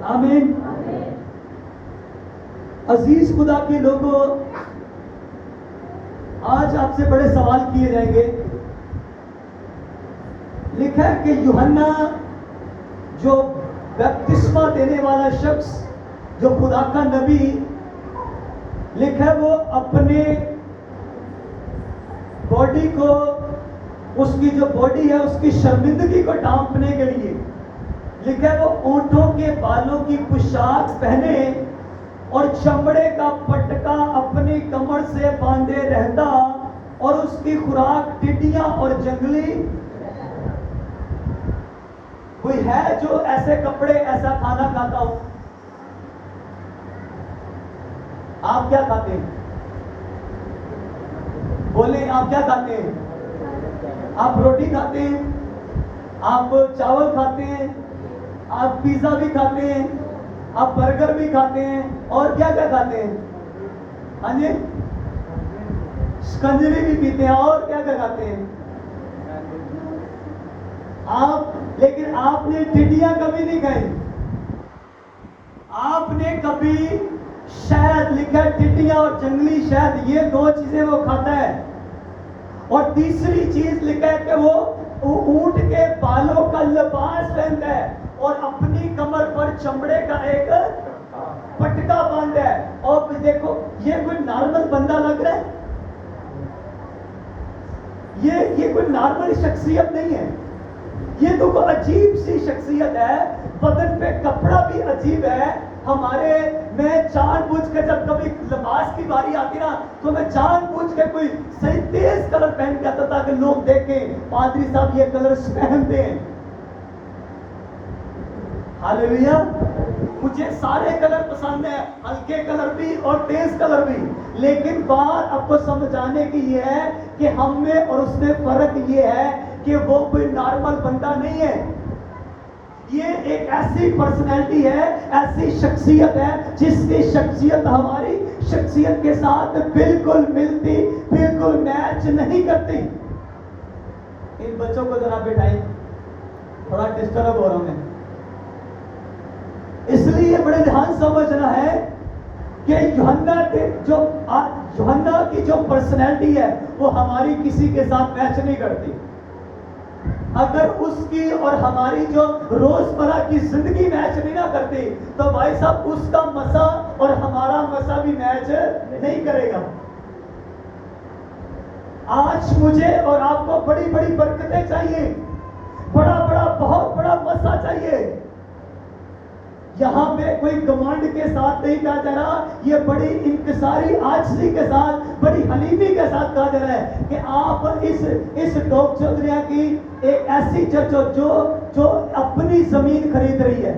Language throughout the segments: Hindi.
आमीन। अजीज खुदा के लोगों, आज आपसे बड़े सवाल किए जाएंगे। लिखा है कि यूहन्ना जो बपतिस्मा देने वाला शख्स, जो खुदा का नबी, लिखा है वो अपने बॉडी को, उसकी जो बॉडी है उसकी शर्मिंदगी को ढांपने के लिए, लिखा है वो ऊंटों के बालों की पोशाक पहने और चमड़े का पटका अपनी कमर से बांधे रहता और उसकी खुराक टिड्डियां और जंगली। कोई है जो ऐसे कपड़े, ऐसा खाना खाता हो? आप क्या खाते हैं? बोले, आप क्या खाते हैं? आप रोटी खाते हैं, आप चावल खाते हैं, आप पिज्जा भी खाते हैं, आप बर्गर भी खाते हैं, और क्या क्या खाते हैं? हाँ जी, शिकंजी भी पीते हैं, और क्या क्या खाते हैं आप? लेकिन आपने टिड्डियां कभी नहीं खाई। आपने कभी शहद, लिखा टिड्डियां और जंगली शहद, ये दो चीजें वो खाता है। और तीसरी चीज लिखा है कि वो ऊंट के बालों का लिबास पहनता है और अपनी कमर पर चमड़े का एक पटका बांधा है। और देखो, ये कोई नॉर्मल बंदा लग रहा है? ये कोई नॉर्मल शख्सियत नहीं है। ये तो कोई अजीब सी शख्सियत है। बदन पे कपड़ा भी अजीब है हमारे। मैं जानबूझ के, जब कभी लिबास की बारी आती ना, तो मैं जानबूझ के कोई सही तेज कलर पहन के आता ताकि लोग देखें पादरी साहब ये कलर पहनते हैं। हालेलुया। मुझे सारे कलर पसंद है, हल्के कलर भी और तेज कलर भी। लेकिन बात आपको समझाने की ये है कि हम में और उसमें फर्क ये है कि वो कोई नॉर्मल बंदा नहीं है। ये एक ऐसी पर्सनैलिटी है, ऐसी शख्सियत है जिसकी शख्सियत हमारी शख्सियत के साथ बिल्कुल मिलती, बिल्कुल मैच नहीं करती। इन बच्चों को जरा बिठाई, थोड़ा डिस्टर्ब हो रहा हूं मैं। इसलिए बड़े ध्यान समझना है कि यूहन्ना की जो पर्सनैलिटी है वो हमारी किसी के साथ मैच नहीं करती। अगर उसकी और हमारी जो रोजमर्रा की जिंदगी मैच नहीं ना करती, तो भाई साहब उसका मसा और हमारा मसा भी मैच नहीं करेगा। आज मुझे और आपको बड़ी बड़ी बरकतें चाहिए, बड़ा बड़ा बहुत बड़ा मसा चाहिए। यहां पे कोई कमांड के साथ नहीं कहा जा रहा, ये बड़ी इंकिसारी आजिज़ी के साथ, बड़ी हलीमी के साथ कहा जा रहा है कि आप इस डॉग चौधरी की एक ऐसी चर्च हो जो अपनी जमीन खरीद रही है।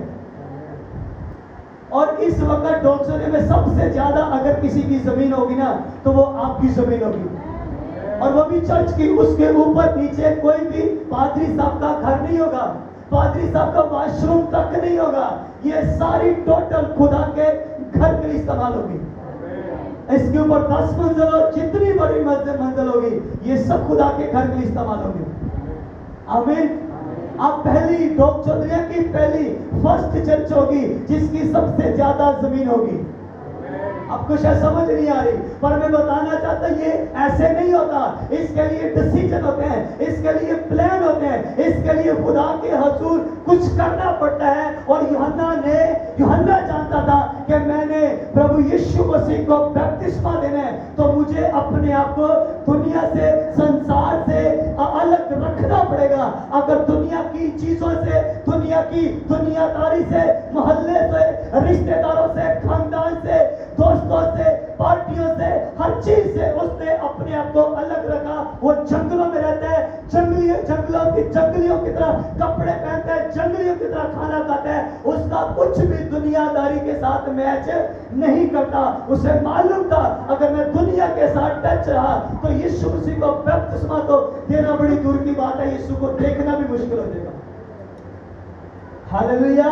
और इस वक्त डॉग चौधरी में सबसे ज्यादा अगर किसी की जमीन होगी ना, तो वो आपकी जमीन होगी, और वो भी चर्च की। उसके ऊपर नीचे कोई भी पादरी साहब का घर नहीं होगा, पादरी साहब का वॉशरूम तक नहीं होगा। ये सारी टोटल खुदा के घर के लिए इस्तेमाल होगी। इसके ऊपर 10 मंजिल और जितनी बड़ी मंजिल होगी, ये सब खुदा के घर के लिए इस्तेमाल होगी। आमीन। अब पहली डॉग चौधरी की पहली फर्स्ट चर्च होगी जिसकी सबसे ज्यादा जमीन होगी। आपको शायद समझ नहीं आ रही, पर मैं बताना चाहता हूं ये ऐसे नहीं होता। इसके लिए डिसीजन होते हैं, इसके लिए प्लान होते हैं, इसके लिए खुदा के हुजूर कुछ करना पड़ता है। और यूहन्ना जानता था कि मैंने प्रभु यीशु मसीह को बपतिस्मा देना है, तो मुझे अपने आप को दुनिया से, संसार से अलग रखना पड़ेगा। अगर दुनिया की चीजों से, दुनिया की दुनियादारी से, मोहल्ले से, रिश्तेदारों से, खानदान से, दोस्तों से, पार्टियों से, हर चीज से उसने अपने आप को अलग रखा। वो जंगलों में रहता है, जंगलियों की तरह कपड़े पहनता है, जंगलियों की तरह खाना खाता है। उसका कुछ भी दुनियादारी के साथ मैच नहीं करता। उसे मालूम था अगर मैं दुनिया के साथ टच रहा तो यीशु मसीह को बपतिस्मा तो देना बड़ी दूर की बात है, यीशु को देखना भी मुश्किल हो जाएगा। हालेलुया।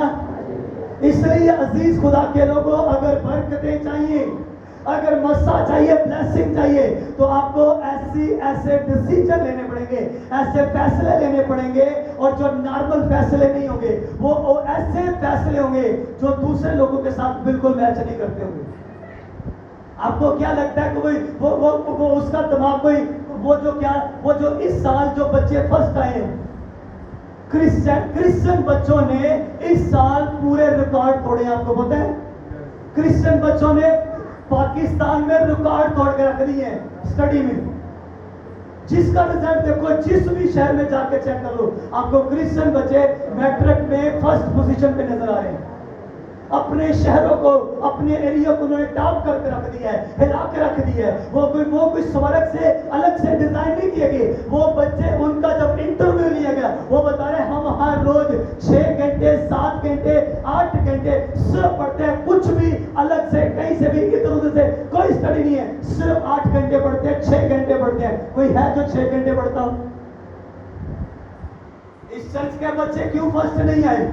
इसलिए अजीज खुदा के लोगों, अगर बरकतें चाहिए, अगर मस्सा चाहिए, ब्लेसिंग चाहिए, तो आपको ऐसे डिसीजन लेने पड़ेंगे, ऐसे फैसले लेने पड़ेंगे, और जो नॉर्मल फैसले नहीं होंगे, वो ऐसे फैसले होंगे जो दूसरे लोगों के साथ बिल्कुल मैच नहीं करते होंगे। आपको क्या लगता है कि वो उसका दिमाग कोई वो जो इस साल जो बच्चे फर्स्ट आए हैं, क्रिश्चियन बच्चों ने इस साल पूरे रिकॉर्ड तोड़े। आपको पता है, क्रिश्चियन बच्चों ने पाकिस्तान में रिकॉर्ड तोड़ के रख दिए हैं स्टडी में। जिसका रिजल्ट देखो, जिस भी शहर में जाके चेक कर लो, आपको क्रिश्चियन बच्चे मैट्रिक में फर्स्ट पोजीशन पे नजर आ रहे हैं। अपने शहरों को, अपने एरिया को उन्होंने टॉप करके रख दिया है, हिला के रख दिया है। वो कोई स्वर्ग से अलग से डिजाइन नहीं किए गए। वो बच्चे, उनका जब इंटरव्यू लिया गया, वो बता रहे हम हर रोज 6 घंटे 7 घंटे 8 घंटे सिर्फ पढ़ते हैं, कुछ भी अलग से कहीं से भी इधर उधर से कोई स्टडी नहीं है, सिर्फ 8 घंटे पढ़ते हैं, 6 घंटे पढ़ते हैं। कोई है जो 6 घंटे पढ़ता हो? इस चर्च के बच्चे क्यों फर्स्ट नहीं आए?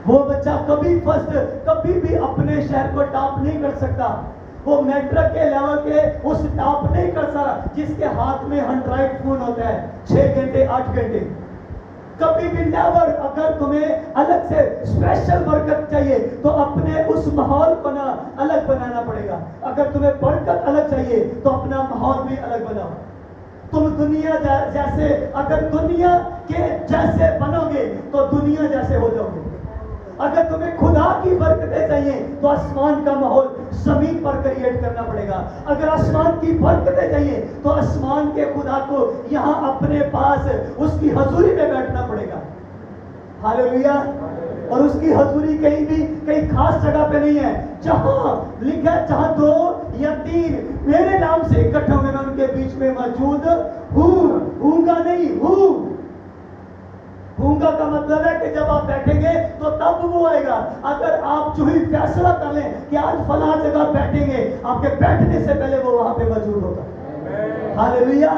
वो बच्चा कभी भी अपने शहर को टॉप नहीं कर सकता। वो मैट्रिक के लेवल के उस टॉप नहीं कर सकता जिसके हाथ में एंड्रॉइड फोन होता है 6 घंटे 8 घंटे। कभी भी नेवर। अगर तुम्हें अलग से स्पेशल बरकत चाहिए तो अपने उस माहौल को ना अलग बनाना पड़ेगा। अगर तुम्हें बरकत अलग चाहिए तो अपना माहौल भी अलग बनाओ। तुम दुनिया जैसे, अगर दुनिया के जैसे बनोगे तो दुनिया जैसे हो जाओगे। अगर तुम्हें खुदा की बरकतें चाहिए तो आसमान का माहौल जमीन पर क्रिएट करना पड़ेगा। अगर आसमान की बरकतें चाहिए तो आसमान के खुदा को यहां अपने पास उसकी हजूरी में बैठना पड़ेगा। हालेलुया। और उसकी हजूरी कहीं खास जगह पे नहीं है। जहां लिखा है, जहां 2 या 3 मेरे नाम से इकट्ठे होंगे, मैं उनके बीच में मौजूद हूंगा नहीं हूं। हूंगा का मतलब है कि जब आप बैठेंगे तो तब वो आएगा। अगर आप जो ही फैसला कर लें कि आज फला जगह बैठेंगे, आपके बैठने से पहले वो वहां पे मौजूद होगा। हालेलुया।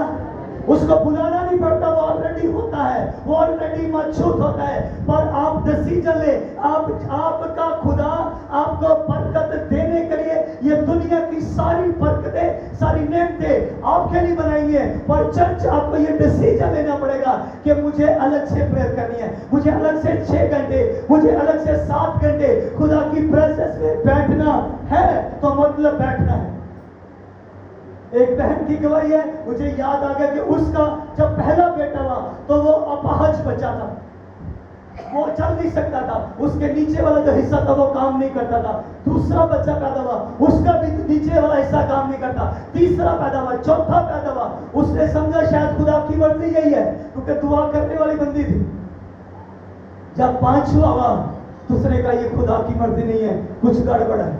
उसको बुलाना नहीं पड़ता, वो ऑलरेडी होता है, वो ऑलरेडी मौजूद होता है। पर आप डिसीजन ले। आपका खुदा आपको बरकत देने के लिए ये दुनिया की सारी बरकतें, सारी नेमतें आपके लिए बनाई है। पर चर्च, आपको ये डिसीजन लेना पड़ेगा कि मुझे अलग से प्रेयर करनी है, मुझे अलग से 6 घंटे, मुझे अलग से 7 घंटे खुदा की प्रेजेंस में बैठना है। तो मतलब बैठना है। एक बहन की गवाही है, मुझे याद आ गया कि उसका जब पहला बेटा हुआ तो वो अपाहज बच्चा था, वो चल नहीं सकता था, उसके नीचे वाला जो हिस्सा था वो काम नहीं करता था। दूसरा बच्चा पैदा हुआ, उसका भी नीचे वाला हिस्सा काम नहीं करता। तीसरा पैदा हुआ, चौथा पैदा हुआ। उसने समझा शायद खुदा की मर्जी यही है, क्योंकि दुआ करने वाली बंदी थी। जब 5वां हुआ तो उसने कहा ये खुदा की मर्जी नहीं है, कुछ गड़बड़ है,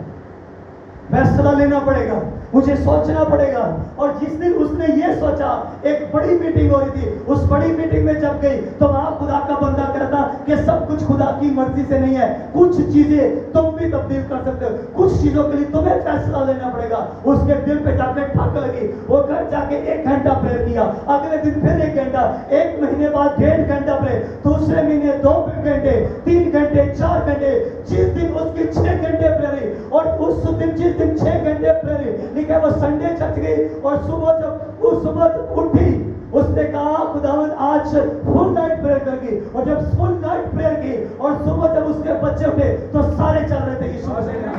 फैसला लेना पड़ेगा, मुझे सोचना पड़ेगा। और जिस दिन उसने ये सोचा, एक बड़ी मीटिंग हो रही थी, उस बड़ी मीटिंग में जब गई तो वहां खुदा का बंदा कहता कि सब कुछ खुदा की मर्जी से नहीं है, कुछ चीजें तुम भी तब्दील कर सकते हो, कुछ चीजों के लिए तुम्हें फैसला लेना पड़ेगा। उसके दिल पे जाके ठक लगी, वो घर जाके 1 घंटा प्रेयर किया, अगले दिन फिर 1 घंटा, 1 महीने बाद 1.5 घंटा प्रेयर, दूसरे महीने 2 घंटे, 3 घंटे, 4 घंटे, जिस दिन उसकी 6 घंटे प्रेयर। और उस दिन जिस दिन 6 घंटे प्रेयर लिखा, वो संडे चर्च गई और सुबह उठी, उसने कहा खुदावन आज फुल नाइट प्रेयर करगी। और जब फुल नाइट प्रेयर की और सुबह जब उसके बच्चे उठे तो सारे चल रहे थे यीशु मसीह में।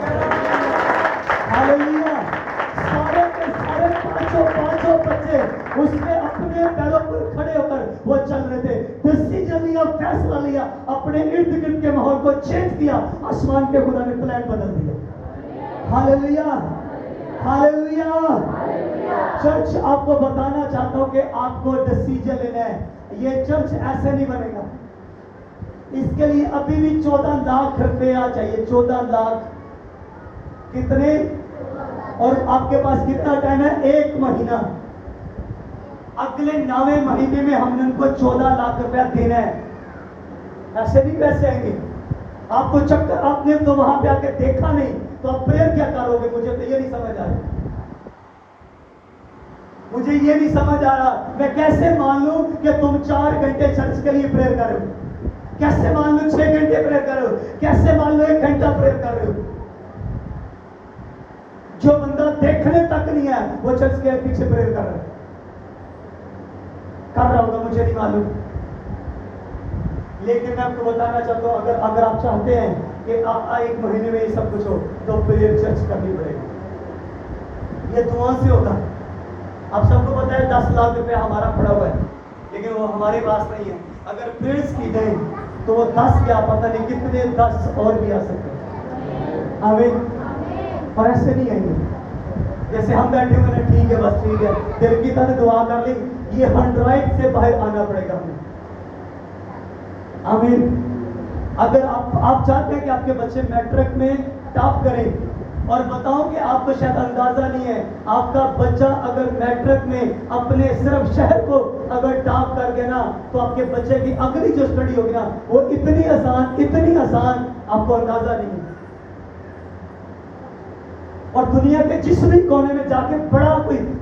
हालेलुया। सारे के सारे पांचों बच्चे उसने अपने पैरों पर खड़े होकर वो चल रहे थे। डिसीजन लिया, फैसला लिया, अपने इर्द गिर्द के माहौल को चेंज किया। आसमान के खुदा ने प्लान बदल दिया। Hallelujah, hallelujah. चर्च, आपको बताना चाहता हूं कि आपको डिसीजन लेना है। ये चर्च ऐसे नहीं बनेगा। इसके लिए अभी भी 14 लाख रुपया चाहिए। 14 लाख कितने? और आपके पास कितना टाइम है? 1 महीना। अगले 9वें महीने में हमने उनको 14 लाख रुपया देना है। ऐसे नहीं पैसे आएंगे। आपको चक्कर, आपने तो वहां पे आके देखा नहीं तो आप प्रेयर क्या करोगे? मुझे तो ये नहीं समझ आ रहा, मुझे ये नहीं समझ आ रहा। मैं कैसे मान लूं कि तुम 4 घंटे चर्च के लिए प्रेयर कर रहे हो? कैसे मान लूं 6 घंटे प्रेयर कर रहे हो? कैसे मान लो 1 घंटा प्रेयर कर रहे हो? तक नहीं है, वो चर्च के पीछे प्रेयर कर रहा होगा, मुझे नहीं मालूम। लेकिन मैं आपको बताना चाहता हूँ, अगर आप चाहते हैं कि एक महीने में ये सब कुछ हो, तो प्रेयर चर्च करनी पड़ेगी। ये दुआ से होगा। आप सबको पता है 10 लाख रुपए हमारा पड़ा हुआ है, लेकिन वो हमारे पास नहीं है। अगर प्रेयर्स की जाए तो वो 10 क्या पता नहीं कितने 10 और भी आ सकते हैं। आमीन। और ऐसे नहीं आएंगे जैसे हम बैठे हुए हैं, ठीक है बस ठीक है, दिल की तरह दुआ कर ली, ये 100 से बाहर आना पड़ेगा हमें। आमीन। अगर आप चाहते हैं कि आपके बच्चे मैट्रिक में टॉप करें, और बताओ कि आपको शायद अंदाजा नहीं है, आपका बच्चा अगर मैट्रिक में अपने सिर्फ शहर को अगर टॉप कर गया ना, तो आपके बच्चे की अगली जो स्टडी होगी ना, वो इतनी आसान आपको अंदाजा नहीं है। और दुनिया के जिस भी कोने में जाके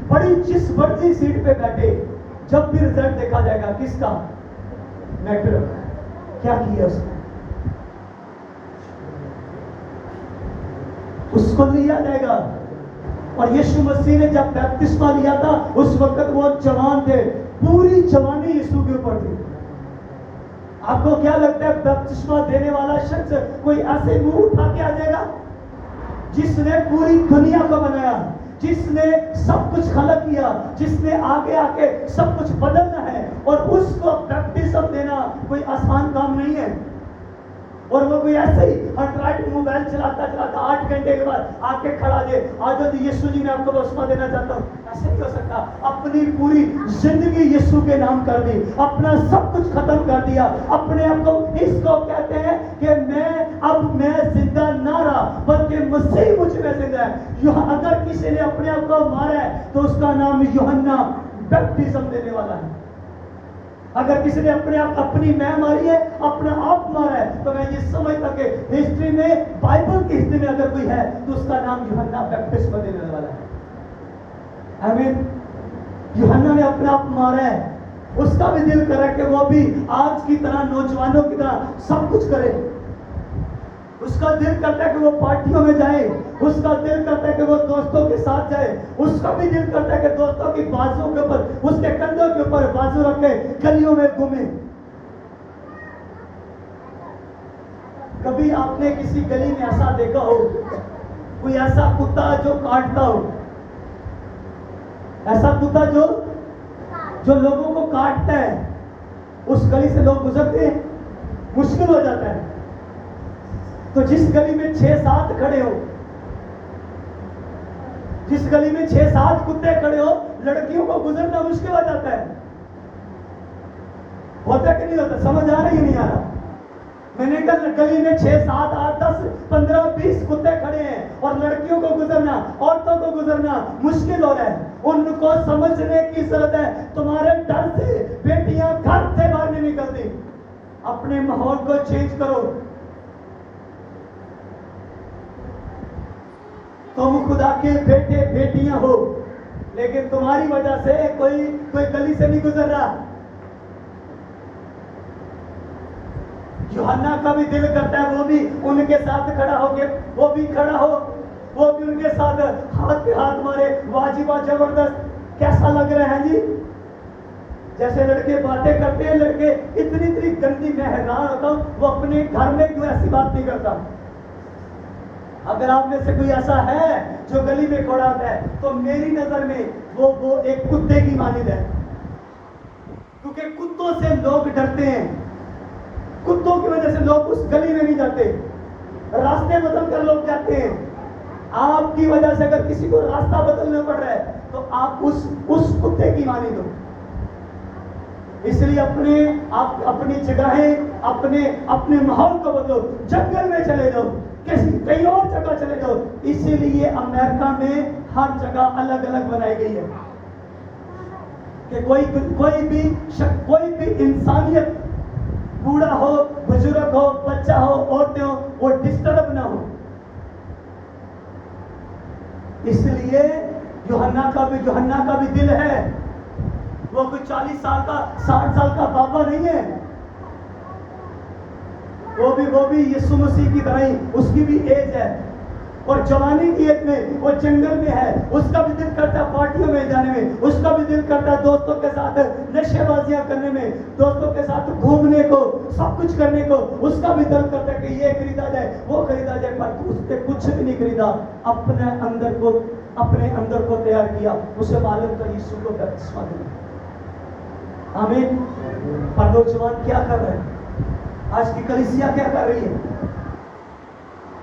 बड़ी जिस मर्जी सीट पे बैठे, जब भी रिजल्ट देखा जाएगा किसका, मैट्रिक, क्या किया उसको लिया जाएगा। और यीशु मसीह ने जब बपतिस्मा लिया था, उस वक्त वो जवान थे, पूरी जवानी यीशु के ऊपर थी। आपको क्या लगता है बपतिस्मा देने वाला शख्स कोई ऐसे मुंह उठा के आ जाएगा? जिसने पूरी दुनिया को बनाया, जिसने सब कुछ खलक किया, जिसने आगे आके सब कुछ बदलना है, और उसको बपतिस्मा देना कोई आसान काम नहीं है। और वो कोई ऐसे ही हटराइट मोबाइल चलाता 8 घंटे के बाद आके खड़ा दे, आज तो यीशु जी मैं आपको बपतिस्मा देना चाहता हूँ, ऐसे नहीं हो सकता। अपनी पूरी जिंदगी यीशु के नाम कर दी, अपना सब कुछ खत्म कर दिया, अपने आप को, इसको कहते हैं कि मैं जिंदा ना रहा, बल्कि मसीह मुझ में जिंदा है। अगर किसी ने अपने आप को मारा है तो उसका नाम यूहन्ना बपतिस्मा देने वाला है। अगर किसी ने अपनी मैं मारी है, अपना आप मारा है, तो मैं ये समझता कि हिस्ट्री में, बाइबल की हिस्ट्री में अगर कोई है तो उसका नाम यूहन्ना बपतिस्मा देने वाला है। आमीन। यूहन्ना ने अपना आप मारा है, उसका भी दिल करे कि वो भी आज की तरह, नौजवानों की तरह सब कुछ करे। उसका दिल करता है कि वो पार्टियों में जाए, उसका दिल करता है कि वो दोस्तों के साथ जाए, उसका भी दिल करता है कि दोस्तों की बाजुओं के ऊपर, उसके कंधों के ऊपर बाजू रखे गलियों में घूमे। कभी आपने किसी गली में ऐसा देखा हो, कोई ऐसा कुत्ता जो काटता हो, ऐसा कुत्ता जो लोगों को काटता है, उस गली से लोग गुजरते हैं, मुश्किल हो जाता है। तो जिस गली में 6-7 खड़े हो, जिस गली में 6-7 कुत्ते खड़े हो, लड़कियों को गुजरना मुश्किल हो जाता है। होता कि नहीं होता? समझ आ रही है नहीं आ रहा? मैंने कहा गली में 6-7 8 10 15 20 कुत्ते खड़े हैं, और लड़कियों को गुजरना, औरतों को गुजरना मुश्किल हो रहा है। उनको समझने की जरूरत है। तुम्हारे डर से बेटियां घर से बाहर नहीं निकलती। अपने माहौल को चेंज करो। तुम खुदा के बेटे बेटियां हो, लेकिन तुम्हारी वजह से कोई गली से नहीं गुजर रहा। यूहन्ना का भी दिल करता है वो भी उनके साथ खड़ा हो, वो भी खड़ा हो, वो भी उनके साथ हाथ पे हाथ मारे। वाजिबा जबरदस्त। कैसा लग रहा है जी? जैसे लड़के बातें करते हैं, लड़के इतनी गंदी, मैं हैरान होता हूं, वो अपने घर में क्यों ऐसी बात नहीं करता। अगर आप में से कोई ऐसा है जो गली में खड़ा होता है, तो मेरी नजर में वो एक कुत्ते की मानिंद है। क्योंकि कुत्तों से लोग डरते हैं, कुत्तों की वजह से लोग उस गली में नहीं जाते, रास्ते बदल कर लोग जाते हैं। आपकी वजह से अगर किसी को रास्ता बदलना पड़ रहा है, तो आप उस कुत्ते की मानिंद हो। इसलिए अपनी जगहें, अपने माहौल को बदलो। जंगल में चले जाओ, कहीं और जगह चले जाओ। इसीलिए अमेरिका में हर जगह अलग अलग बनाई गई है कि कोई भी इंसानियत, बूढ़ा हो, बुजुर्ग हो, बच्चा हो, औरतें हो, वो डिस्टर्ब ना हो। इसलिए यूहन्ना का भी दिल है। वो कोई 40 साल का 60 साल का बाबा नहीं है। वो भी यीशु मसीह की तरह ही, उसकी भी एज है। और जवानी की एज में वो जंगल में है, उसका भी दिल करता है पार्टियों में जाने में, उसका भी दिल करता है दोस्तों के साथ नशेबाजियां करने में, दोस्तों के साथ घूमने को, सब कुछ करने को, उसका भी दिल करता है कि ये खरीदा जाए, वो खरीदा जाए, पर उसने कुछ भी नहीं खरीदा। अपने अंदर को तैयार किया, उसे मालूम था यीशु को बपतिस्मा देना। आमीन। पर नौजवान क्या कर रहे हैं? आज की कलीसिया क्या कर रही है?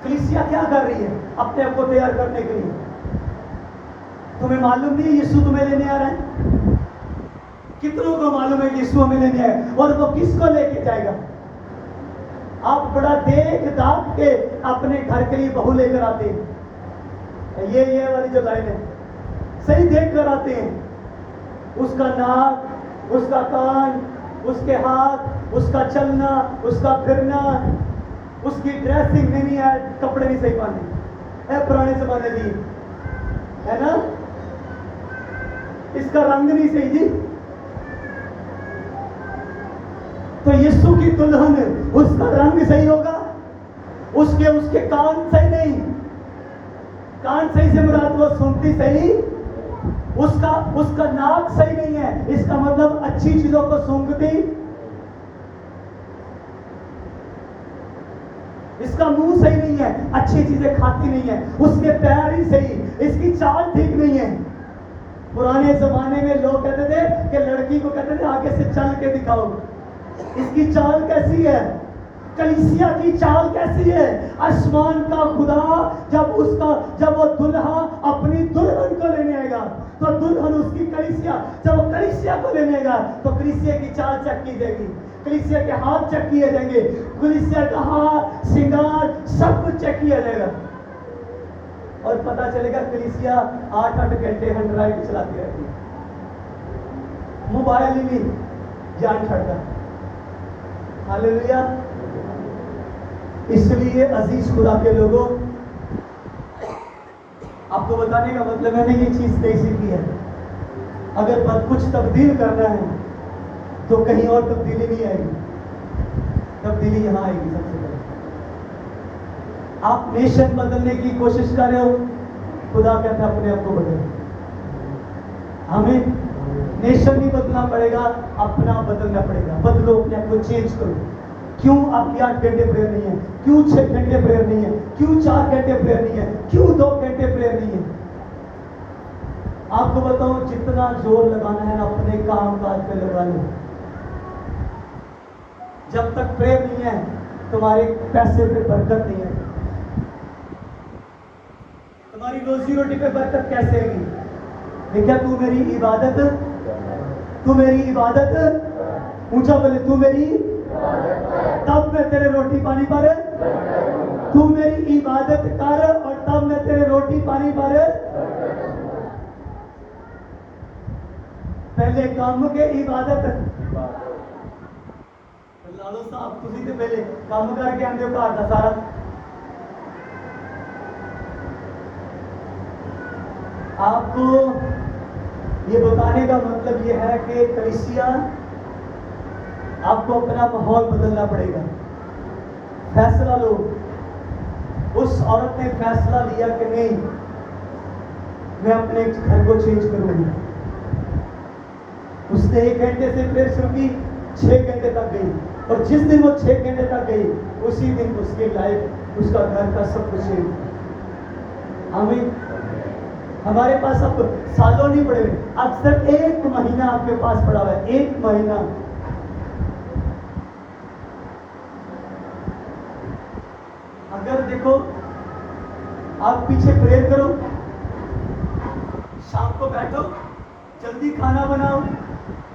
कलीसिया क्या कर रही है अपने आप को तैयार करने के लिए? तुम्हें मालूम नहीं यीशु तुम्हें लेने आ रहा है? कितनों को मालूम है यीशु हमें लेने आया और वो किसको लेके जाएगा? आप बड़ा देख दाख के अपने घर के लिए बहू लेकर आते हैं, ये वाली जो लाइन है, सही देख कर आते हैं। उसका नाक, उसका कान, उसके हाथ, उसका चलना, उसका फिरना, उसकी ड्रेसिंग नहीं है, कपड़े नहीं सही पहने, पुराने जमाने की है ना, इसका रंग नहीं सही जी। तो यीशु की दुल्हन, उसका रंग सही होगा, उसके कान सही नहीं, कान सही से मुराद वो सुनती सही, उसका नाक सही नहीं है, इसका मतलब अच्छी चीजों को सूंघती, इसका मुंह सही नहीं है, अच्छी चीजें खाती नहीं है, उसके पैर ही सही, इसकी चाल ठीक नहीं है। पुराने जमाने में लोग कहते थे कि लड़की को कहते थे आगे से चल के दिखाओ, इसकी चाल कैसी है? कलीसिया की चाल कैसी है? आसमान का खुदा जब वो दुल्हा अपनी दुल्हन को लेने आएगा, तो दुल्हन उसकी कलीसिया, जब वो कलीसिया को लेने आएगा तो कलीसिया की चाल चेक की जाएगी, कलीसिया के हाथ चेक किए जाएंगे, कलीसिया का हाथ, श्रृंगार, सब कुछ चेक किया जाएगा और पता चलेगा कलीसिया 8-8 घंटे हैंडराइड चलाती रहती है, मोबाइल ही नहीं जान छड़ता। हालेलुया। इसलिए अजीज खुदा के लोगों, आपको बताने का मतलब मैंने ये चीज नहीं सीखी है, अगर कुछ तब्दील करना है तो कहीं और तब्दीली नहीं आएगी, तब्दीली यहां आएगी। सबसे पहले आप नेशन बदलने की कोशिश कर रहे हो, खुदा कहता है अपने आप को बदलो। हमें नेशन नहीं बदलना पड़ेगा, अपना बदलना पड़ेगा। बदलो, अपने आप को चेंज करो। क्यों आपकी 8 घंटे प्रेयर नहीं है? क्यों 6 घंटे प्रेयर नहीं है? क्यों 4 घंटे प्रेयर नहीं है? क्यों 2 घंटे प्रेयर नहीं है? आपको बताओ, जितना जोर लगाना है ना अपने काम काज पे लगा लो। जब तक प्रेयर नहीं है तुम्हारे पैसे पे बरकत नहीं है, तुम्हारी रोजी रोटी पे बरकत कैसे आएगी? देखा, तू मेरी इबादत, ऊंचा बोले, तू मेरी, तब मैं तेरे रोटी पानी पर, तू मेरी इबादत कर और तब मैं तेरे रोटी पानी पर। पहले काम के इबादत, लालो साहब तुसी तो पहले काम करके आंदे हो घर का सारा। आपको ये बताने का मतलब ये है कि कलीसिया, आपको अपना माहौल बदलना पड़ेगा। फैसला लो। उस औरत ने फैसला लिया कि नहीं, मैं अपने घर को चेंज करूंगी। उसने 1 घंटे से प्रेयर शुरू की, 6 घंटे तक गई, और जिस दिन वो 6 घंटे तक गई उसी दिन उसकी लाइफ, उसका घर का सब कुछ चेंज। हमें, हमारे पास अब सालों नहीं पड़े हुए, अब सिर्फ 1 महीना आपके पास पड़ा हुआ है, 1 महीना। अगर देखो, आप पीछे प्रेयर करो, शाम को बैठो, जल्दी खाना बनाओ,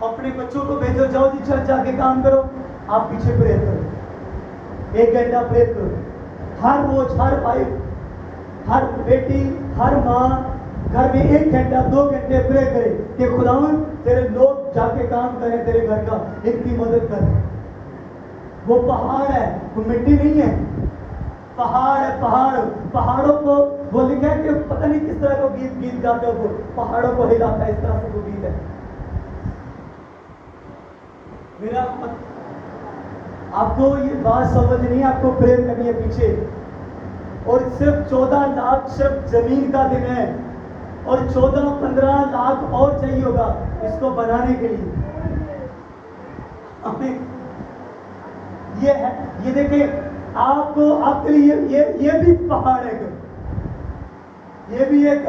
अपने बच्चों को भेजो, जाओ जी चर्च जाके काम करो, आप पीछे प्रेयर करो, 1 घंटा प्रेयर करो। हर रोज, हर वाइफ, हर बेटी, हर माँ घर में 1 घंटा 2 घंटे प्रेयर करे कि खुदावन तेरे लोग जाके काम करें, तेरे घर का, इनकी मदद कर। वो पहाड़ है, वो मिट्टी नहीं है, पहाड़ है, पहाड़ों को वो लिखा है कि पता नहीं किस तरह का गीत गाते हो, वो पहाड़ों को हिलाता है, इस तरह से वो गीत है। मेरा आपको ये बात समझ नहीं, आपको प्रेयर करनी है पीछे, और सिर्फ 14 लाख सिर्फ जमीन का दिन है, और 14-15 लाख और चाहिए होगा इसको बनाने के लिए। हमें ये है, ये देखिए आपको आपके लिए ये भी पहाड़ है, ये भी एक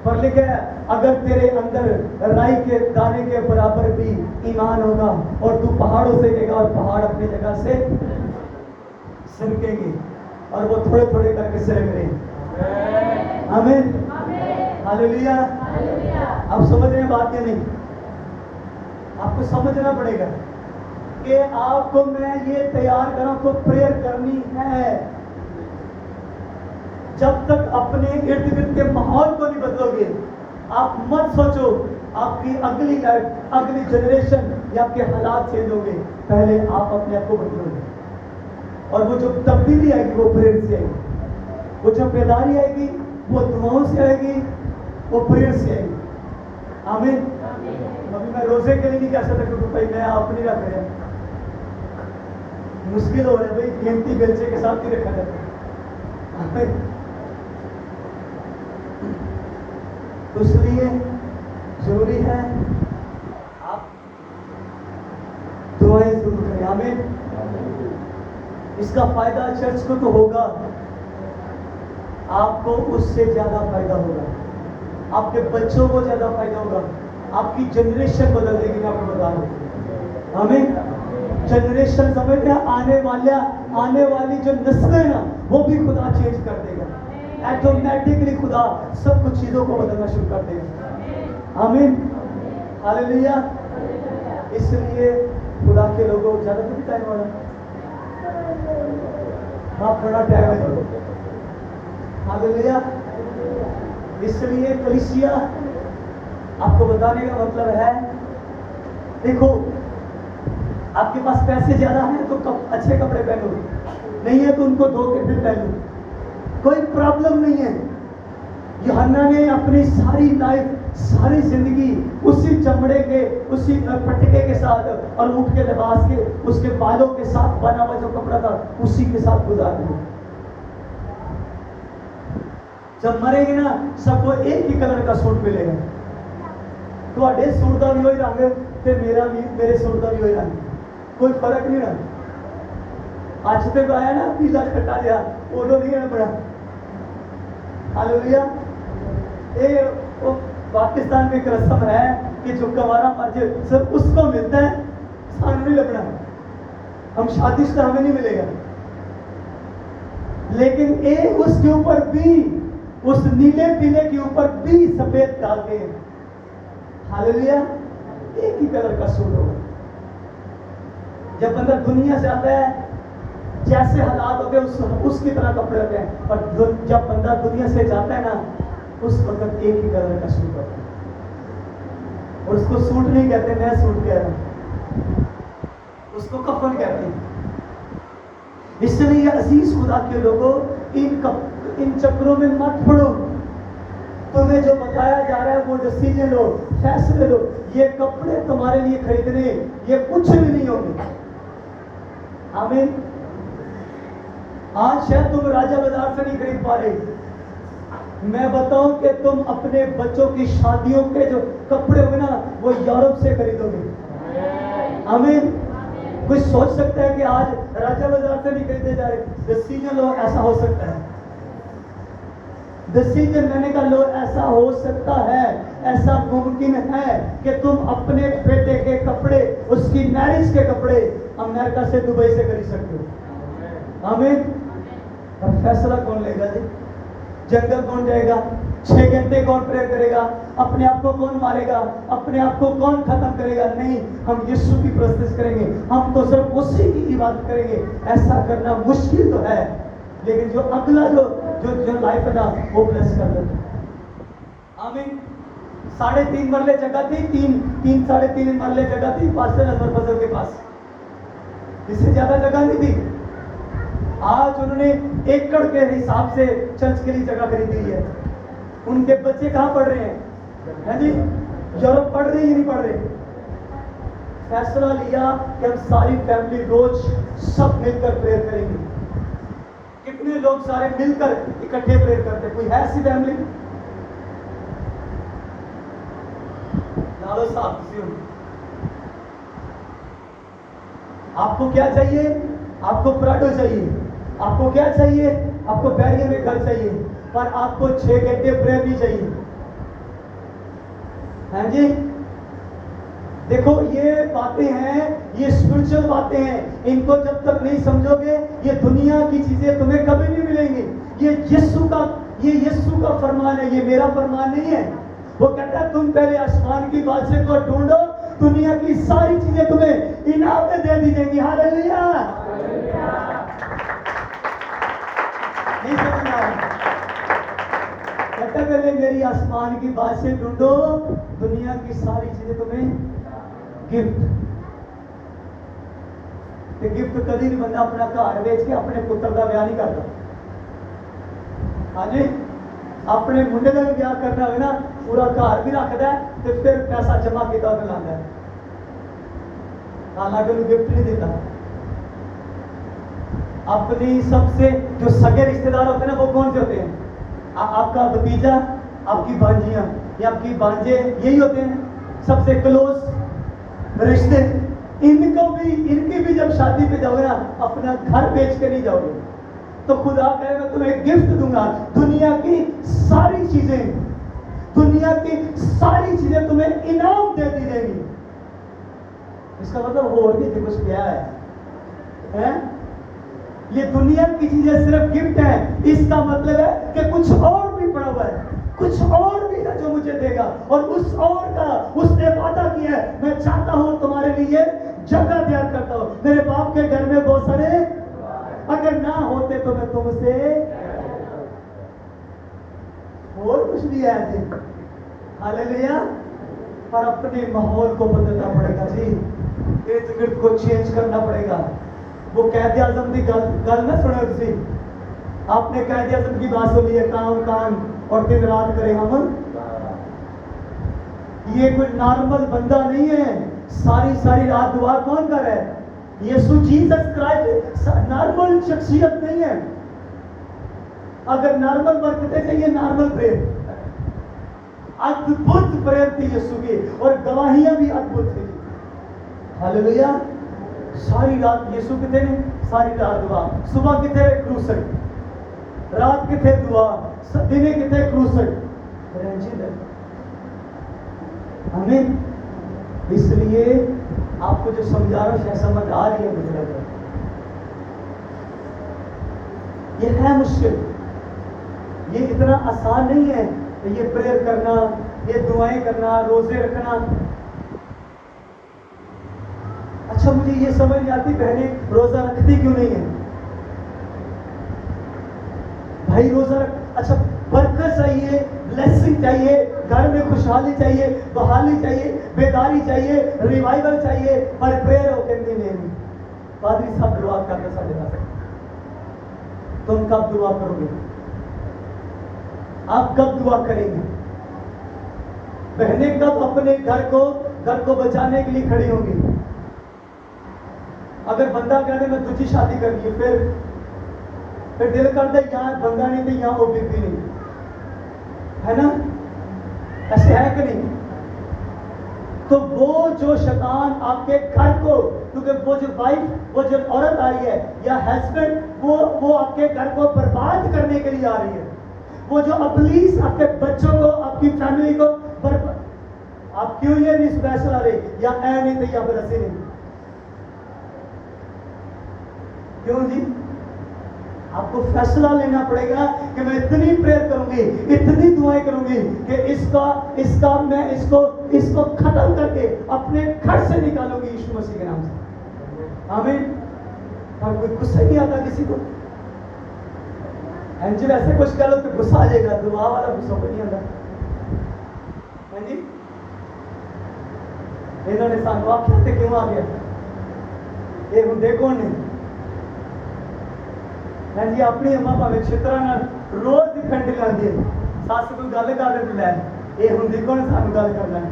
पर लिखे अगर तेरे अंदर राई के दाने के बराबर भी ईमान होगा और तू पहाड़ों से कहेगा और पहाड़ अपनी जगह से सिरकेंगे और वो थोड़े थोड़े करके सिरक रहे। आमीन, हालेलुया। आप समझ रहे हैं बात या नहीं? आपको समझना पड़ेगा कि आपको मैं ये तैयार करूं तो प्रेयर करनी है। जब तक अपने इर्द गिर्द के माहौल को नहीं बदलोगे, आप मत सोचो आपकी अगली लाइफ, अगली जनरेशन या आपके हालात चेंज होंगे। पहले आप अपने आप को बदलोगे, और वो जो तब्दीली आएगी वो प्रेयर से आएगी, वो जो बेदारी आएगी वो दुआओं से आएगी, वो प्रेयर से आएगी। आमीन। अभी मैं रोजे के लिए नहीं कह सकता क्योंकि भाई मैं आप नहीं रख रहे, मुश्किल हो रहा है भाई, कीमती बेलचे के साथ ही रखा जाता है। तो इसलिए जरूरी है आप दुआएं जरूर करें। आमीन। इसका फायदा चर्च को तो होगा, आपको उससे ज्यादा फायदा होगा, आपके बच्चों को ज्यादा फायदा होगा, आपकी जनरेशन बदल देगी। मैं आपको बता दूं, हमें जनरेशन समझते हैं, आने वाली जो नस्ल है ना वो भी खुदा चेंज कर देगा। ऑटोमेटिकली खुदा सब कुछ चीजों को बदलना शुरू कर देगा। आमीन, हालेलुया। इसलिए खुदा के लोगों ज्यादा तो टाइम वाला आप थोड़ा टाइम है। हालेलुया। इसलिए कलीसिया आपको बताने का मतलब है, देखो आपके पास पैसे ज्यादा हैं तो अच्छे कपड़े पहनो, नहीं है तो उनको धो के फिर पहनो, कोई प्रॉब्लम नहीं है। यूहन्ना ने अपनी सारी लाइफ, सारी जिंदगी उसी चमड़े के, उसी पटके के साथ और ऊँट के लिबास के, उसके बालों के साथ बना हुआ जो कपड़ा था उसी के साथ गुजार दिया। जब मरेंगे ना सबको एक ही कलर का सूट मिलेगा, ਤੁਹਾਡੇ सूट का भी वही रंग ते मेरा भी, मेरे सूट का भी वही रंग, कोई फर्क नहीं रहा। आज तक आया ना पीला खट्टा लिया उदो नहीं है बड़ा। हालेलुया। ये वो पाकिस्तान में एक रस्म है कि जो कवारा मर जाए सिर्फ उसको मिलता है, सामने नहीं लगना, हम शादीशुदा हमें नहीं मिलेगा। लेकिन ये उसके ऊपर भी, उस नीले पीले के ऊपर भी सफेद डालते हैं। हालेलुया। एक ही कलर का सूट होगा। जब बंदा दुनिया से आता है जैसे हालात होते हैं उसकी तरह कपड़े होते हैं, और जब बंदा दुनिया से जाता है ना उस वक्त एक ही कलर का सूट होता है। और उसको सूट नहीं कहते, मैं सूट कह रहा हूं, उसको कफन कहते हैं। इसलिए अजीज खुदा के लोगों, इन चक्रों में मत पड़ो। तुम्हें जो बताया जा रहा है वो डिसीजन लो, फैसले लो। ये कपड़े तुम्हारे लिए खरीदने ये कुछ भी नहीं होंगे। आमीन। आज शायद तुम राजा बाजार से नहीं खरीद पा रहे, मैं बताऊं कि तुम अपने बच्चों की शादियों के जो कपड़े होंगे ना वो यूरोप से खरीदोगे। आमीन। कोई सोच सकता है कि आज राजा बाजार से नहीं खरीदे जा रहे? डिसीजन लो, ऐसा हो सकता है। डिसीजन लेने का लो, ऐसा हो सकता है, ऐसा मुमकिन है कि तुम अपने बेटे के कपड़े, उसकी मैरिज के कपड़े अमेरिका से, दुबई से खरीद सकते हो। आमीन। और फैसला कौन लेगा जी? जंगल कौन जाएगा? 6 घंटे कौन प्रेयर करेगा? अपने आप को कौन मारेगा? अपने आप को कौन खत्म करेगा? नहीं, हम यीशु की प्रस्तुति करेंगे, हम तो सिर्फ उसी की इबादत करेंगे। ऐसा करना मुश्किल तो है, लेकिन जो अगला जो लाइफ है ना वो ब्लेस कर देता। आमीन। 3.5 मरले जगह थी, 3.5 मरले जगह थी पास्टर अजमर फजल के पास, इससे ज्यादा जगह नहीं थी। आज उन्होंने एकड़ के हिसाब से चर्च के लिए जगह खरीदी है। उनके बच्चे कहाँ पढ़ रहे हैं? है जी, यूरोप पढ़ रहे ही नहीं पढ़ रहे। फैसला लिया कि हम सारी फैमिली रोज सब मिलकर प्रेयर करेंगे। कितने लोग सारे मिलकर इकट्ठे प्रेयर करते हैं। कोई है ऐसी फैमिली? लालो साहब किसी हो? आपको क्या चाहिए? आपको पराठो चाहिए। आपको क्या चाहिए? आपको बैरियर में घर चाहिए, पर आपको 6 घंटे प्रेयर नहीं चाहिए। हैं जी? देखो ये बातें हैं, ये स्पिरिचुअल बातें हैं। इनको जब तक नहीं समझोगे, ये दुनिया की चीजें तुम्हें कभी नहीं मिलेंगी। ये यीशु का फरमान है, ये मेरा फरमान नहीं है। वो कहता है तुम पहले आसमान की बादशाह को ढूंढो, दुनिया की सारी चीजें तुम्हें इनाम में दे दी जाएंगी। हालेलुया। नहीं समझना? कहता पहले मेरी आसमान की बादशाह ढूंढो, दुनिया की सारी चीजें तुम्हें गिफ्ट। गिफ्ट कभी नहीं बंदा अपना घर बेच के अपने पुत्र का ब्याह नहीं करता। हाँ जी, अपने मुंडे का भी ब्याह करना हो ना, पूरा घर भी रखता है तो फिर पैसा जमा किया लाता है, हालांकि उन्हें गिफ्ट नहीं देता। अपनी सबसे जो सगे रिश्तेदार होते हैं ना, वो कौन से होते हैं? आपका भतीजा, आपकी भांजियां या आपकी भांजे, यही होते हैं सबसे क्लोज रिश्ते। इनकी भी जब शादी पे जाओगे ना, अपना घर बेच के नहीं जाओगे, तो खुदा कहेगा तुम्हें गिफ्ट दूंगा। दुनिया की सारी चीजें तुम्हें इनाम दे दी जाएंगी। इसका मतलब और भी कुछ क्या है? ये दुनिया की चीजें सिर्फ गिफ्ट है, इसका मतलब है कि कुछ और भी पड़ा हुआ है, कुछ और भी है जो मुझे देगा। और उस और का उसने वादा किया है, मैं चाहता हूं तुम्हारे लिए जगह तैयार करता हूं। मेरे बाप के घर में बहुत सारे, अगर ना होते तो मैं तुमसे और कुछ भी है। हालेलुया। पर अपने माहौल को बदलना पड़ेगा जी, इर्द गिर्द को चेंज करना पड़ेगा। वो कैद आजम की गल ना सुने तुसी, आपने कैद आजम की बात सुनी है, काम और दिन रात करे हम। ये कोई नॉर्मल बंदा नहीं है, सारी रात दुआ कौन कर रहा है? यीशु जीसस क्राइस्ट नॉर्मल शख्सियत नहीं है। अगर नॉर्मल बरकतें चाहिए, नॉर्मल प्रेयर, अद्भुत प्रेयर थी यीशु की, और गवाहियां भी अद्भुत थी। हालेलुया। सारी रात यीशु किथे ने, सारी रात दुआ। सुबह किथे क्रूसाइड, रात किथे दुआ, दिने किथे क्रूसाइड। हमें इसलिए आपको जो समझा रहा हूं समझ आ रही है मुझे लग रहा है। ये है मुश्किल, ये इतना आसान नहीं है। ये प्रेयर करना, ये दुआएं करना, रोजे रखना। अच्छा, मुझे ये समझ नहीं आती बहनें रोजा रखती क्यों नहीं है? भाई रोजा रख, अच्छा बरकत चाहिए, ब्लेसिंग चाहिए, घर में खुशहाली चाहिए, बहाली चाहिए, बेदारी चाहिए, रिवाइवल चाहिए, पर प्रेयर हो कहते नहीं। पादरी साहब दुआ करना साढ़े पास, तुम कब दुआ करोगे? आप कब दुआ करेंगे? बहनें कब अपने घर को बचाने के लिए खड़ी होंगी? अगर बंदा कहते मैं तुझी शादी करनी है, फिर दिल करता है यहाँ बंदा नहीं तो यहाँ वो बीबी नहीं, है ना? ऐसे है कि नहीं? तो वो जो शैतान आपके घर को, क्योंकि वो जो वाइफ, वो जो औरत आ रही है या हस्बैंड, वो आपके घर को बर्बाद करने के लिए आ रही है। वो जो अबलीस आपके बच्चों को, आपकी फैमिली को आप क्यों ये नहीं स्पेशल आ रही, या ऐ नहीं तो या फिर ऐसे नहीं, क्यों जी? आपको फैसला लेना पड़ेगा कि मैं इतनी प्रेयर करूंगी, इतनी दुआएं करूंगी कि मैं इसको खत्म करके अपने घर से निकालूंगी यीशु मसीह के नाम से। आमीन। और कोई गुस्सा नहीं आता किसी को, जब ऐसे कुछ कह लो तो गुस्सा आ जाएगा, दुआ वाला गुस्सा को नहीं आता। हाँ जी, इन्होंने सानू आख्या ते क्यों आ गया? ये हुंदे कौन ने? हाँ जी, अपनी अम्मा भावे छितरा रोज की खंड लाती है, सस कोई गल कर दे लै ये हुंदी कौन सानू गल करना है,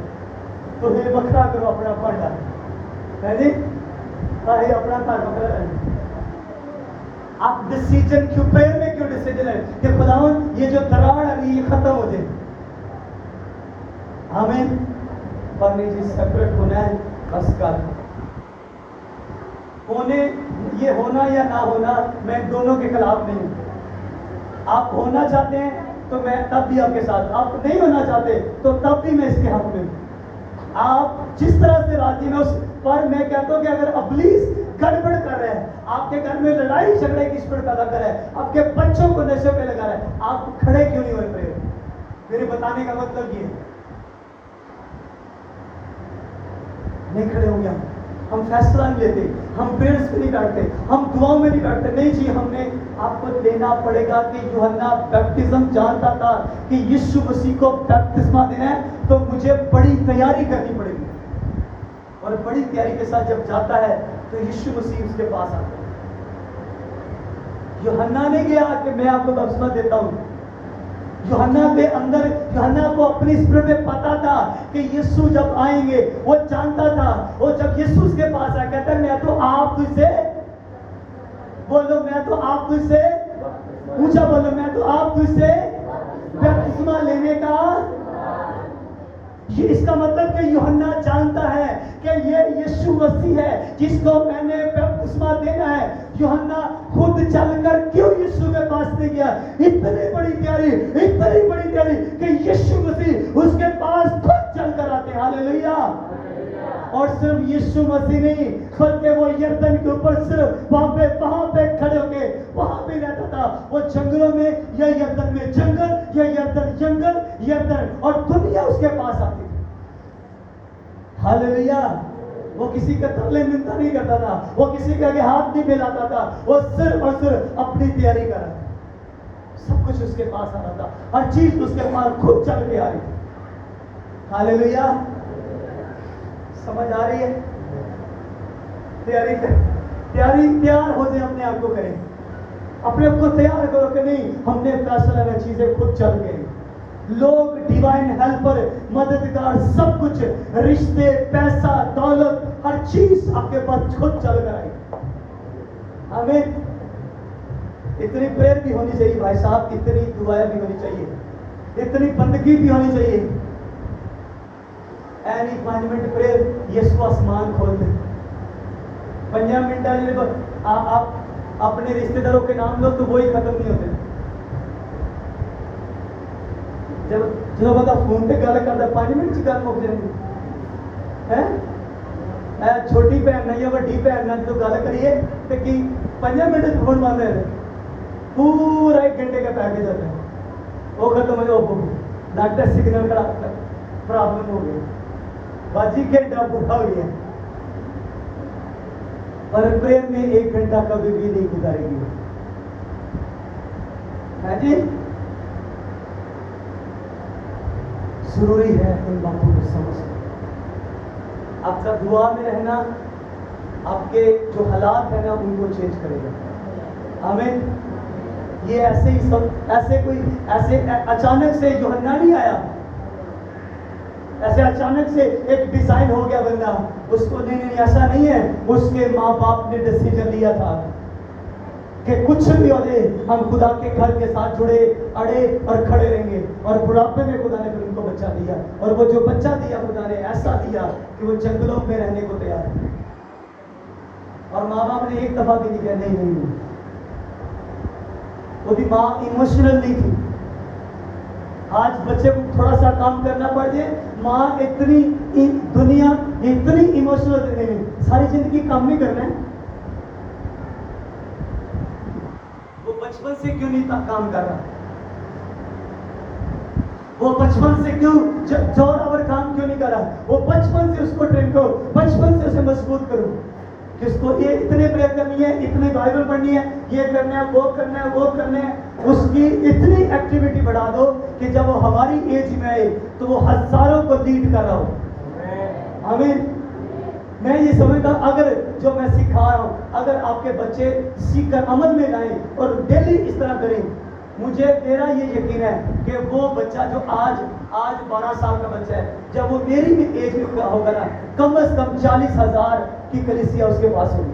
तो ये बखरा करो अपना भांडा। है जी, अपना घर बखरा। आप डिसीजन क्यों प्रेयर में क्यों देना है कि खुदावन ये जो दरार आ रही है ये खत्म हो जाए। आमीन। पर नहीं जी, सेपरेट होना है बस कर होने, ये होना या ना होना, मैं दोनों के खिलाफ नहीं हूं। आप होना चाहते हैं तो मैं तब भी आपके साथ, आप नहीं होना चाहते तो तब भी मैं इसके हक में हूं। आप जिस तरह से राजी में उस पर मैं कहता हूं कि अगर अबलीस गड़बड़ कर रहे हैं, आपके घर में लड़ाई झगड़े की स्पीड पैदा कर रहा है, आपके बच्चों को नशे पे लगा रहा है, आप खड़े क्यों नहीं हो रहे? मेरे बताने का मतलब ये नहीं खड़े हो गया, हम फैसला नहीं लेते, हम प्रेयर्स में नहीं बैठते, हम दुआओं में नहीं बैठते। नहीं जी, हमने आपको लेना पड़ेगा कि यूहन्ना बैप्टिज्म जानता था कि यीशु मसीह को बैप्तिस्मा देना है तो मुझे बड़ी तैयारी करनी पड़ेगी, और बड़ी तैयारी के साथ जब जाता है तो यीशु मसीह उसके पास आता है। यूहन्ना ने गया कि मैं आपको बपतिस्मा देता हूं। यूहन्ना के अंदर, यूहन्ना को अपनी स्पिरिट में पता था कि यीशु जब आएंगे, वो जानता था। वो जब यीशु उसके पास आया, कहता है मैं तो आप तुझसे, बोलो मैं तो आप तुझसे, ऊंचा बोलो मैं तो आप तुझसे बपतिस्मा लेने का। ये इसका मतलब कि यूहन्ना जानता है कि ये यीशु मसीह है जिसको मैंने बपतिस्मा देना है। यूहन्ना खुद चलकर क्यों यीशु के पास नहीं गया? इतनी बड़ी तैयारी, इतनी बड़ी तैयारी कि यीशु मसीह उसके पास खुद चलकर आते हैं। हालेलुया। और सिर्फ यीशु मसीह नहीं, बल्कि वो यरदन के ऊपर सिर्फ वहां पे खड़े होके वहां पे रहता था। वो जंगलों में या यरदन में जंगल, या यरदन जंगल, यरदन, और दुनिया उसके पास आती थी। हालेलुया। वो किसी का तरले मिलता नहीं करता था, वो किसी के आगे हाथ नहीं फैलाता था, वो सिर्फ और सिर्फ अपनी तैयारी कर रहा था। सब कुछ उसके पास आ रहा था, हर चीज उसके पास खुद चल के आ रही थी। हालेलुया। समझ आ रही है? तैयारी तैयार हो जाए, अपने आप को करें, अपने आप को तैयार करो कि नहीं हमने फैसला लेना, चीजें खुद चल गई। लोग, डिवाइन हेल्पर, मददगार, सब कुछ, रिश्ते, पैसा, दौलत, हर चीज आपके पास खुद चल कर आई। हमें इतनी प्रेयर भी होनी चाहिए भाई साहब, इतनी दुआएं भी होनी चाहिए, इतनी बंदगी भी होनी चाहिए। एनी 5 मिनट प्रेयर, यीशु आसमान खोल दे। 5 मिनट आप अपने रिश्तेदारों के नाम लो तो वो ही खत्म नहीं होते। जो बंदा फोन पे गल करता 5 मिनट च गल मुक जाएगी है। छोटी भैन या वड्डी भैन जो गल करिए तो कि 5 मिनट फोन बंद है, पूरा 1 घंटे का पैकेज होता है, वो खत्म हो गया। डॉक्टर सिग्नल का प्रॉब्लम हो गई, बाजी घंटा पूरा हो गया, पर प्रेयर में 1 घंटा कभी भी नहीं गुजारेगी है जी। जरूरी है इन बातों को समझना। आपका दुआ में रहना आपके जो हालात है ना उनको चेंज करेगा। हमें ये ऐसे ही सब, ऐसे अचानक से यूहन्ना नहीं आया, ऐसे अचानक से एक डिजाइन हो गया बंदा, उसको नहीं, ऐसा नहीं है। उसके माँ बाप ने डिसीजन लिया था कि कुछ भी हो जाए हम खुदा के घर के साथ जुड़े, अड़े और खड़े रहेंगे। और बुढ़ापे में खुदा ने फिर उनको बच्चा दिया, और वो जो बच्चा दिया खुदा ने ऐसा दिया कि वो जंगलों में रहने को तैयार है। और माँ बाप ने एक दफा भी नहीं कहा नहीं। वो भी माँ इमोशनल नहीं थी। आज बच्चे को थोड़ा सा काम करना पड़ जाए, माँ इतनी दुनिया इतनी इमोशनल नहीं, सारी जिंदगी काम नहीं करना है। वो बचपन से क्यों नहीं काम कर रहा? वो बचपन से क्यों जोरावर काम क्यों नहीं कर रहा? वो बचपन से उसको ट्रेन करो, बचपन से उसे मजबूत करो कि उसको ये इतने प्रेयर करनी है, इतनी बाइबल पढ़नी है, ये करना है, वो करना है, वो करना है। उसकी इतनी एक्टिविटी बढ़ा दो कि जब वो हमारी एज में आए तो वो हजारों को लीड कर रहा हो। आमीन। मैं ये समझता हूं अगर जो मैं सिखा रहा हूं, अगर आपके बच्चे सीखकर अमल में लाएं और डेली इस तरह करें, मुझे मेरा ये यकीन है कि वो बच्चा जो आज 12 साल का बच्चा है, जब वो मेरी भी एज में होगा ना, कम से कम 40,000 की कलीसिया उसके पास होगी।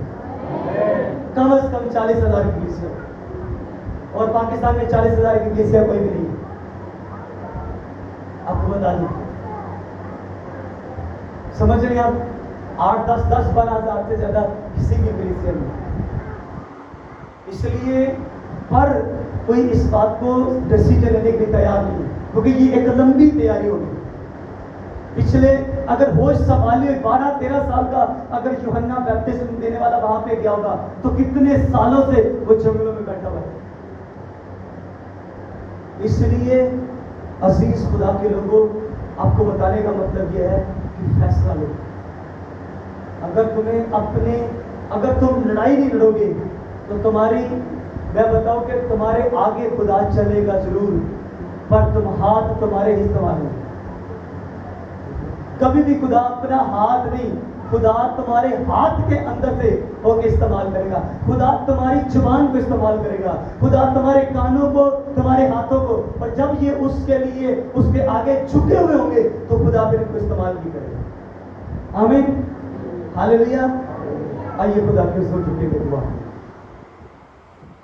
कम से कम 40,000 की कलीसिया। और पाकिस्तान में 40,000 की कलीसिया कोई भी नहीं है। आपको बता दूं, समझ रहे हैं आप, 8, 10, 12,000 से ज्यादा किसी की कलीसिया नहीं। इसलिए पर कोई इस बात को डिसीजन लेने के लिए तैयार नहीं है, क्योंकि ये एक लंबी तैयारी होगी। पिछले अगर होश संभालिए 12-13 साल का अगर यूहन्ना बैप्टिज्म देने वाला वहां पे गया होगा तो कितने सालों से वो जंगलों में बैठा हुआ है। इसलिए अजीज खुदा के लोगों, आपको बताने का मतलब यह है कि फैसला लो। अगर तुम लड़ाई नहीं लड़ोगे तो मैं बताऊं कि तुम्हारे आगे खुदा चलेगा जरूर, पर तुम हाथ तुम्हारे ही इस्तेमाल होंगे। कभी भी खुदा अपना हाथ नहीं, खुदा तुम्हारे हाथ के अंदर से होकर इस्तेमाल करेगा। खुदा तुम्हारी जुबान को इस्तेमाल करेगा, खुदा तुम्हारे कानों को, तुम्हारे हाथों को। और जब ये उसके आगे झुके हुए होंगे तो खुदा फिर इनको इस्तेमाल भी करेगा। आमीन, हालेलुया। आइए खुदा के हुजूर झुकेंगे, दुआ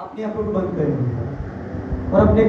अपनी आंखों को बंद करेंगे और अपने